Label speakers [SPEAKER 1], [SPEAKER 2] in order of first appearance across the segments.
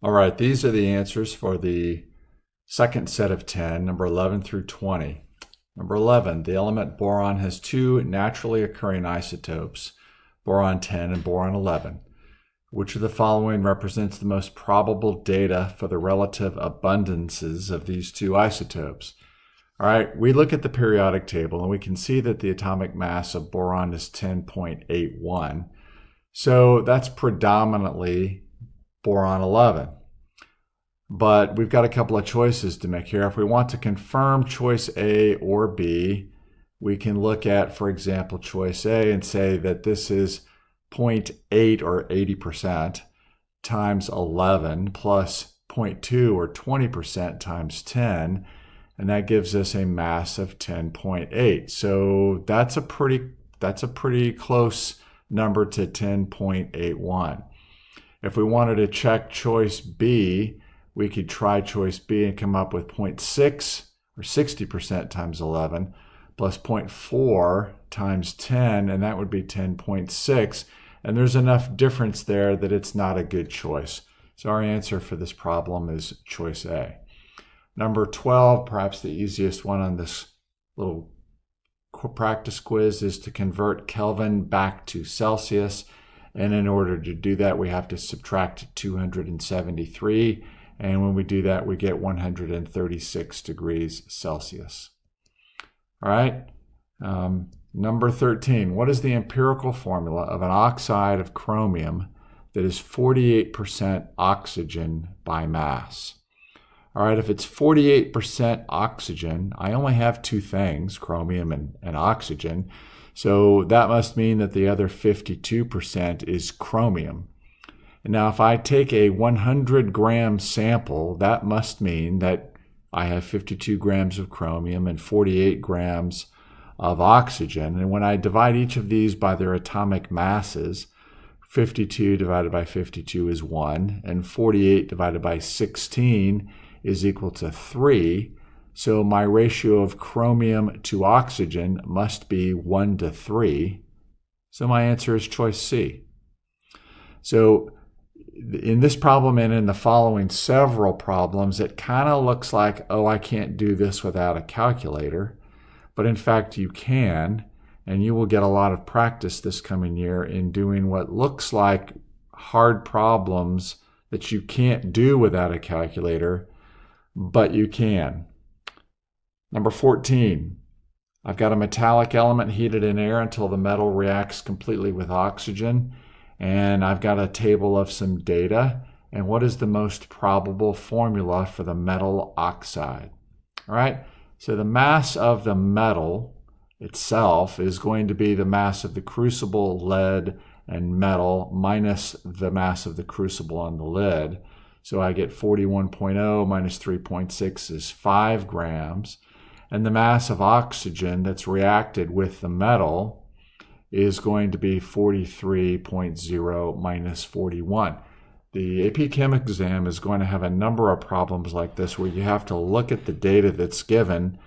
[SPEAKER 1] All right, these are the answers for the second set of 10, number 11 through 20. Number 11, the element boron has two naturally occurring isotopes, boron 10 and boron 11. Which of the following represents the most probable data for the relative abundances of these two isotopes? All right, we look at the periodic table and we can see that the atomic mass of boron is 10.81. So that's predominantly boron 11. But we've got a couple of choices to make here. If we want to confirm choice A or B, we can look at, for example, choice A and say that this is 0.8 or 80% times 11 plus 0.2 or 20% times 10, and that gives us a mass of 10.8. So that's a pretty close number to 10.81. If we wanted to check choice B, we could try choice B and come up with 0.6 or 60% times 11 plus 0.4 times 10, and that would be 10.6. And there's enough difference there that it's not a good choice. So our answer for this problem is choice A. Number 12, perhaps the easiest one on this little practice quiz, is to convert Kelvin back to Celsius. And in order to do that, we have to subtract 273. And when we do that, we get 136 degrees Celsius. All right. Number 13, what is the empirical formula of an oxide of chromium that is 48% oxygen by mass? All right, if it's 48% oxygen, I only have two things, chromium and oxygen. So that must mean that the other 52% is chromium. And now if I take a 100-gram sample, that must mean that I have 52 grams of chromium and 48 grams of oxygen. And when I divide each of these by their atomic masses, 52 divided by 52 is 1, and 48 divided by 16 is equal to 3. So my ratio of chromium to oxygen must be 1 to 3. So my answer is choice C. So in this problem and in the following several problems, it kind of looks like, oh, I can't do this without a calculator. But in fact, you can, and you will get a lot of practice this coming year in doing what looks like hard problems that you can't do without a calculator, but you can. Number 14, I've got a metallic element heated in air until the metal reacts completely with oxygen, and I've got a table of some data, and what is the most probable formula for the metal oxide? All right. So the mass of the metal itself is going to be the mass of the crucible, lead, and metal minus the mass of the crucible on the lid. So I get 41.0 minus 3.6 is 5 grams. And the mass of oxygen that's reacted with the metal is going to be 43.0 minus 41. The AP Chem exam is going to have a number of problems like this where you have to look at the data that's given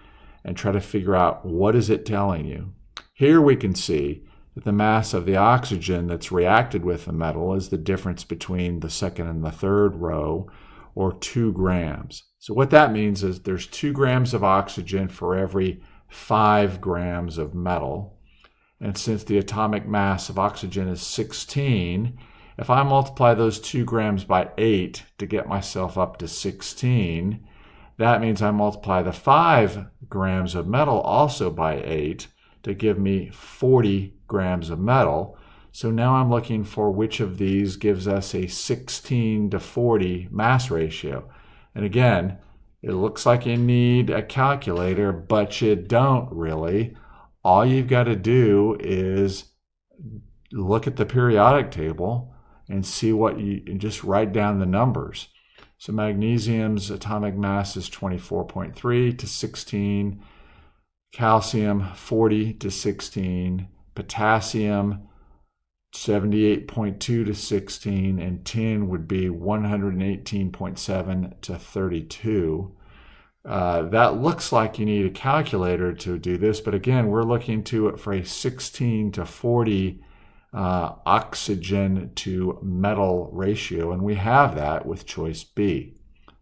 [SPEAKER 1] and try to figure out what is it telling you. Here we can see that the mass of the oxygen that's reacted with the metal is the difference between the second and the third row, or 2 grams. So what that means is there's 2 grams of oxygen for every 5 grams of metal. And since the atomic mass of oxygen is 16, if I multiply those 2 grams by 8 to get myself up to 16, that means I multiply the 5 grams of metal also by 8 to give me 40 grams of metal. So now I'm looking for which of these gives us a 16 to 40 mass ratio. And again, it looks like you need a calculator, but you don't really. All you've got to do is look at the periodic table and see and just write down the numbers. So magnesium's atomic mass is 24.3 to 16, calcium 40 to 16, potassium 78.2 to 16, and tin would be 118.7 to 32. That looks like you need a calculator to do this, but again, we're looking to it for a 16 to 40 oxygen to metal ratio, and we have that with choice B.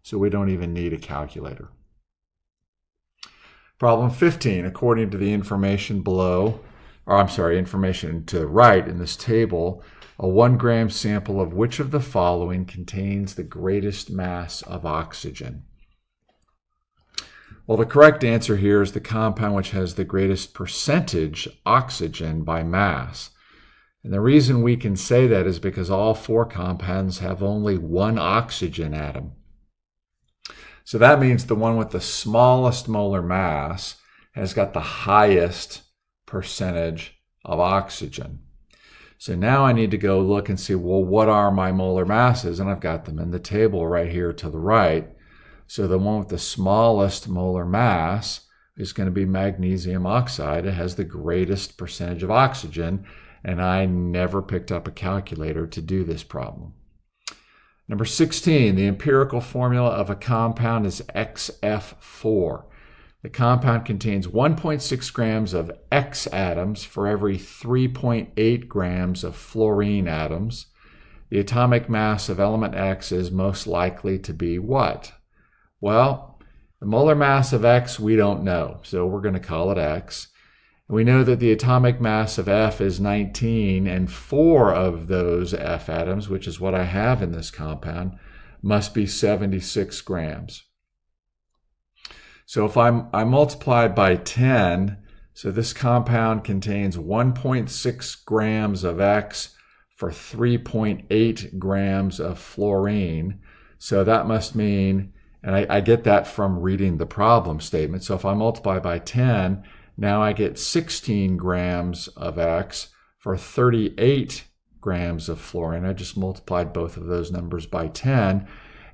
[SPEAKER 1] So we don't even need a calculator. Problem 15, according to the information below, information to the right in this table, a 1 gram sample of which of the following contains the greatest mass of oxygen? Well, the correct answer here is the compound which has the greatest percentage oxygen by mass. And the reason we can say that is because all 4 compounds have only 1 oxygen atom. So that means the one with the smallest molar mass has got the highest percentage of oxygen. So now I need to go look and see, well, what are my molar masses? And I've got them in the table right here to the right. So the one with the smallest molar mass is going to be magnesium oxide. It has the greatest percentage of oxygen, and I never picked up a calculator to do this problem. Number 16, the empirical formula of a compound is XF4. The compound contains 1.6 grams of X atoms for every 3.8 grams of fluorine atoms. The atomic mass of element X is most likely to be what? Well, the molar mass of X we don't know, so we're going to call it X. We know that the atomic mass of F is 19, and 4 of those F atoms, which is what I have in this compound, must be 76 grams. So if I multiply by 10, so this compound contains 1.6 grams of X for 3.8 grams of fluorine. So that must mean, and I get that from reading the problem statement. So if I multiply by 10, now I get 16 grams of X for 38 grams of fluorine. I just multiplied both of those numbers by 10.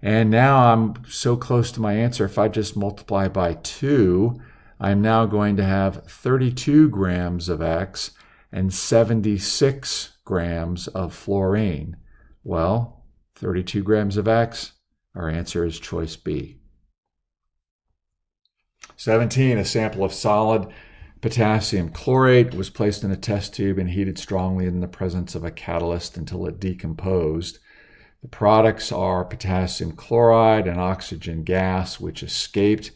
[SPEAKER 1] And now I'm so close to my answer. If I just multiply by 2, I'm now going to have 32 grams of X and 76 grams of fluorine. Well, 32 grams of X, our answer is choice B. 17, a sample of solid potassium chlorate was placed in a test tube and heated strongly in the presence of a catalyst until it decomposed. The products are potassium chloride and oxygen gas, which escaped.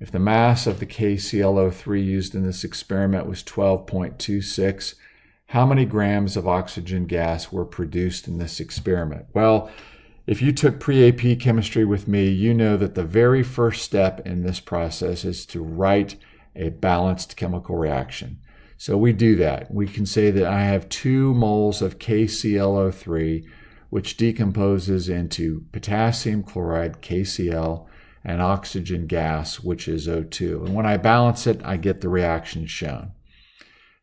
[SPEAKER 1] If the mass of the KClO3 used in this experiment was 12.26, how many grams of oxygen gas were produced in this experiment? Well, if you took pre-AP chemistry with me, you know that the very first step in this process is to write a balanced chemical reaction. So we do that. We can say that I have 2 moles of KClO3, which decomposes into potassium chloride, KCl, and oxygen gas, which is O2. And when I balance it, I get the reaction shown.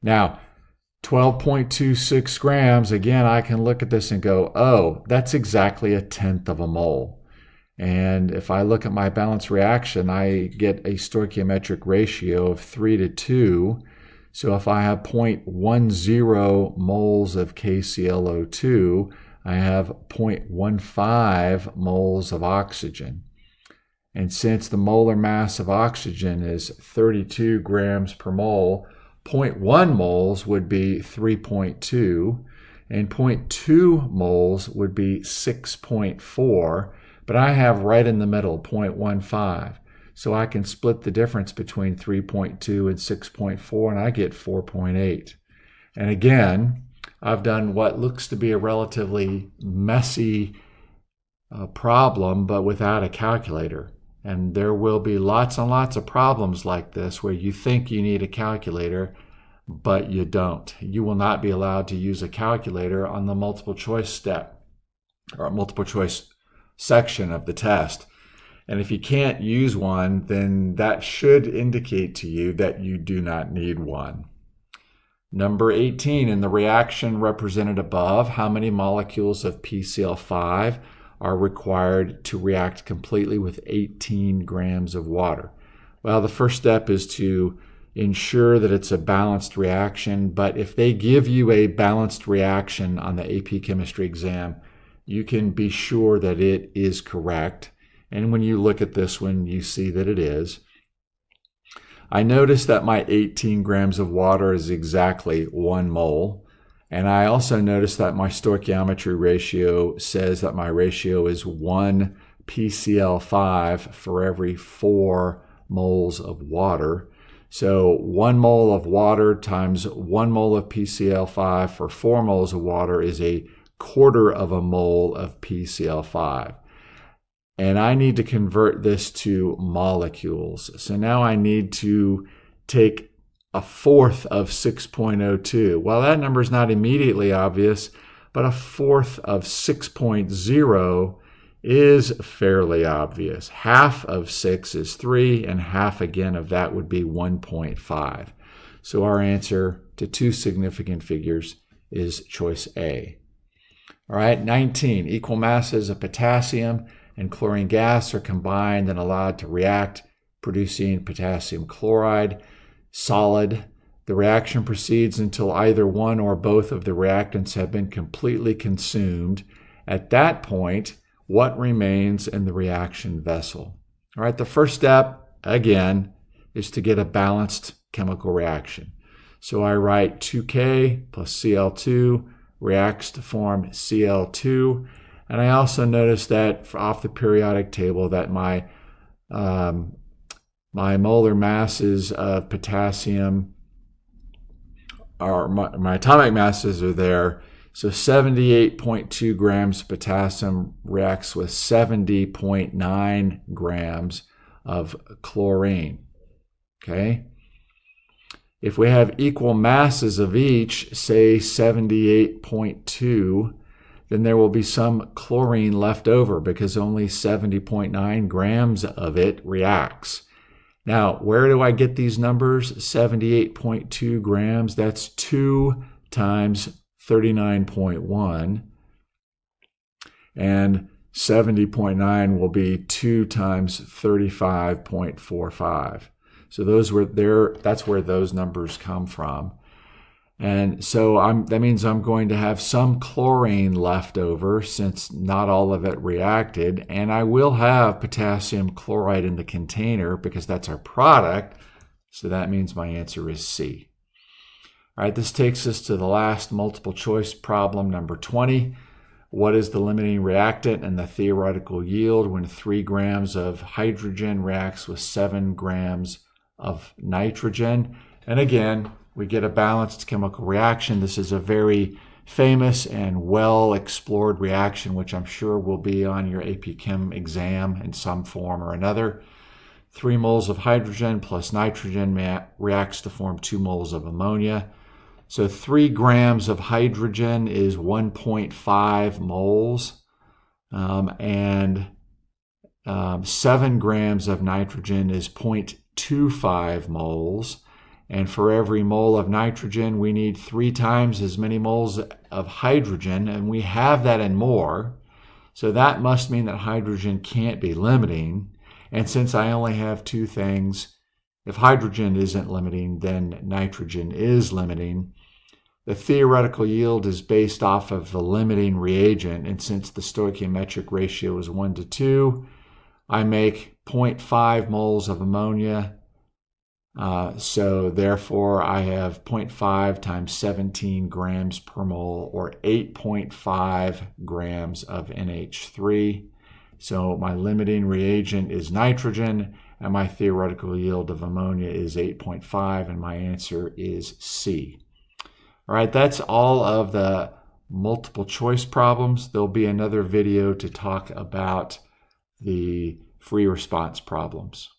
[SPEAKER 1] Now, 12.26 grams, again, I can look at this and go, oh, that's exactly 1/10 of a mole. And if I look at my balanced reaction, I get a stoichiometric ratio of 3:2. So if I have 0.10 moles of KClO2, I have 0.15 moles of oxygen. And since the molar mass of oxygen is 32 grams per mole, 0.1 moles would be 3.2, and 0.2 moles would be 6.4. But I have right in the middle, 0.15. So I can split the difference between 3.2 and 6.4, and I get 4.8. And again, I've done what looks to be a relatively messy problem, but without a calculator. And there will be lots and lots of problems like this where you think you need a calculator, but you don't. You will not be allowed to use a calculator on the multiple choice step or multiple choice section of the test. And if you can't use one, then that should indicate to you that you do not need one. Number 18, in the reaction represented above, how many molecules of PCl5 are required to react completely with 18 grams of water? Well, the first step is to ensure that it's a balanced reaction, but if they give you a balanced reaction on the AP chemistry exam, you can be sure that it is correct. And when you look at this one, you see that it is. I notice that my 18 grams of water is exactly 1 mole. And I also noticed that my stoichiometry ratio says that my ratio is 1 PCl5 for every 4 moles of water. So 1 mole of water times 1 mole of PCl5 for 4 moles of water is a quarter of a mole of PCl5. And I need to convert this to molecules. So now I need to take a fourth of 6.02. Well, that number is not immediately obvious, but a fourth of 6.0 is fairly obvious. Half of 6 is 3, and half again of that would be 1.5. So our answer to two significant figures is choice A. All right, 19. Equal masses of potassium and chlorine gas are combined and allowed to react, producing potassium chloride, solid. The reaction proceeds until either one or both of the reactants have been completely consumed. At that point, what remains in the reaction vessel? All right, the first step, again, is to get a balanced chemical reaction. So I write 2K plus Cl2 reacts to form Cl2. And I also notice that off the periodic table that my molar masses of potassium, or my atomic masses are there. So 78.2 grams of potassium reacts with 70.9 grams of chlorine. Okay? If we have equal masses of each, say 78.2, then there will be some chlorine left over because only 70.9 grams of it reacts. Now, where do I get these numbers? 78.2 grams, that's 2 times 39.1. And 70.9 will be 2 times 35.45. So that's where those numbers come from. And so that means I'm going to have some chlorine left over since not all of it reacted. And I will have potassium chloride in the container because that's our product. So that means my answer is C. All right, this takes us to the last multiple choice problem, number 20. What is the limiting reactant and the theoretical yield when 3 grams of hydrogen reacts with 7 grams of nitrogen? And again, we get a balanced chemical reaction. This is a very famous and well-explored reaction, which I'm sure will be on your AP Chem exam in some form or another. 3 moles of hydrogen plus nitrogen reacts to form 2 moles of ammonia. So 3 grams of hydrogen is 1.5 moles, and 7 grams of nitrogen is 0.25 moles. And for every mole of nitrogen, we need 3 times as many moles of hydrogen, and we have that and more. So that must mean that hydrogen can't be limiting. And since I only have 2 things, if hydrogen isn't limiting, then nitrogen is limiting. The theoretical yield is based off of the limiting reagent, and since the stoichiometric ratio is 1 to 2, I make 0.5 moles of ammonia. So therefore, I have 0.5 times 17 grams per mole, or 8.5 grams of NH3. So my limiting reagent is nitrogen, and my theoretical yield of ammonia is 8.5, and my answer is C. All right, that's all of the multiple choice problems. There'll be another video to talk about the free response problems.